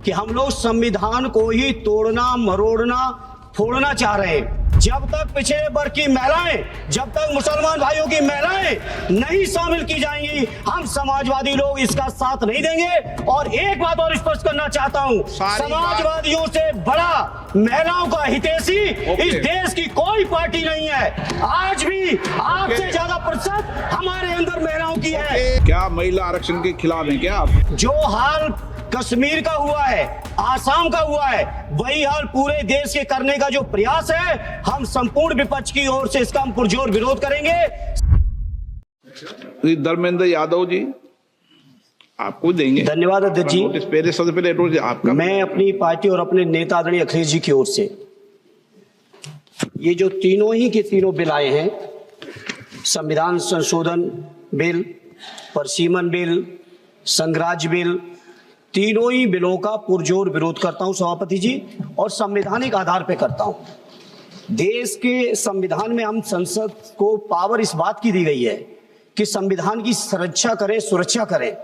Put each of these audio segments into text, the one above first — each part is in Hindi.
कि हम लोग संविधान को ही तोड़ना, मरोड़ना, फोड़ना चाह रहे हैं। जब तक पिछड़े वर्ग की महिलाएं, जब तक मुसलमान भाइयों की महिलाएं नहीं शामिल की जाएंगी, हम समाजवादी लोग इसका साथ नहीं देंगे। और एक बात और स्पष्ट करना चाहता हूं, समाजवादियों से बड़ा महिलाओं का हितैषी इस देश की कोई पार्टी नहीं है। आज भी आपसे ज्यादा प्रतिशत हमारे अंदर महिलाओं की है। क्या महिला आरक्षण के खिलाफ हैं क्या आप? जो हाल कश्मीर का हुआ है, आसाम का हुआ है, वही हाल पूरे देश के करने का जो प्रयास है, हम संपूर्ण विपक्ष की ओर से इसका हम पुरजोर विरोध करेंगे। धर्मेंद्र यादव जी, आपको देंगे। धन्यवाद अध्यक्ष जी। सबसे पहले आपका, मैं अपनी पार्टी और अपने नेता आदरणीय अखिलेश जी की ओर से ये जो तीनों ही के तीनों बिल आए हैं, संविधान संशोधन बिल, परसीमन बिल, संघराज्य बिल, तीनों ही बिलों का पुरजोर विरोध करता हूं सभापति जी, और संवैधानिक आधार पे करता हूं। देश के संविधान में हम संसद को पावर इस बात की दी गई है कि संविधान की सुरक्षा करें, सुरक्षा करें।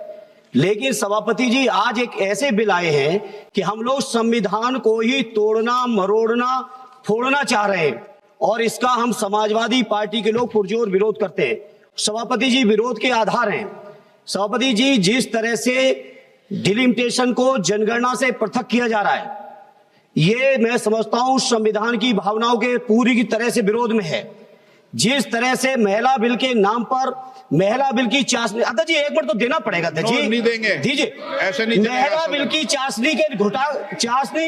लेकिन सभापति जी, आज एक ऐसे बिल आए हैं कि हम लोग संविधान को ही तोड़ना, मरोड़ना, फोड़ना चाह रहे हैं, और इसका हम समाजवादी पार्टी के लोग पुरजोर विरोध करते हैं। सभापति जी, विरोध के आधार हैं सभापति जी, जिस तरह से डिलिमिटेशन को जनगणना से पृथक किया जा रहा है, ये मैं समझता हूं संविधान की भावनाओं के पूरी की तरह से विरोध में है। जिस तरह से महिला बिल के नाम पर महिला बिल की चाशनी, अध्यक्ष जी एक मिनट तो देना पड़ेगा अध्यक्ष जी, नहीं देंगे, दीजिए। ऐसे नहीं, महिला बिल की चाशनी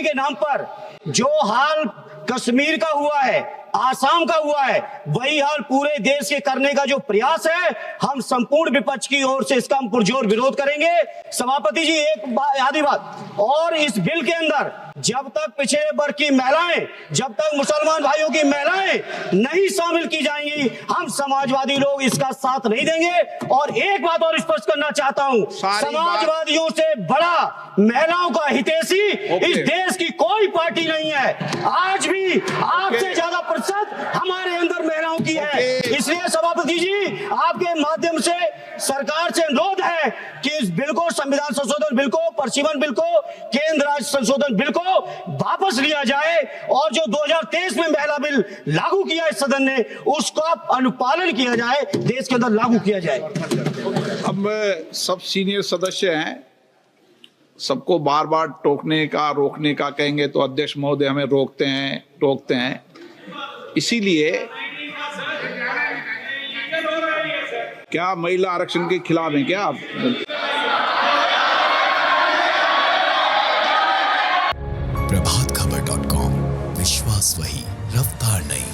के नाम पर जो हाल कश्मीर का हुआ है, आसाम का हुआ है, वही हाल पूरे देश के करने का जो प्रयास है, हम संपूर्ण विपक्ष की ओर से इसका हम पुरजोर विरोध करेंगे। सभापति जी एक आधी बात और, इस बिल के अंदर जब तक पिछड़े वर्ग की महिलाएं, जब तक मुसलमान भाइयों की महिलाएं नहीं शामिल की जाएंगी, हम समाजवादी लोग इसका साथ नहीं देंगे। और एक बात और स्पष्ट करना चाहता हूं, समाजवादियों से बड़ा महिलाओं का हितैषी इस देश की कोई पार्टी नहीं है। आज भी आपसे ज्यादा प्रतिशत हमारे अंदर महिलाओं की है। इसलिए सभापति जी, आपके माध्यम से सरकार से अनुरोध है कि इस बिल को, संविधान संशोधन बिल को, परसीमन बिल को, केंद्र राज्य संशोधन बिल को वापस लिया जाए, और जो 2023 में महिला बिल लागू किया इस सदन ने, उसका अनुपालन किया जाए, देश के अंदर लागू किया जाए। अब सब सीनियर सदस्य हैं, सबको बार बार टोकने का, रोकने का कहेंगे तो अध्यक्ष महोदय हमें टोकते हैं। इसीलिए क्या महिला आरक्षण के खिलाफ हैं क्या आप? प्रभातखबर.com, विश्वास वही, रफ्तार नहीं।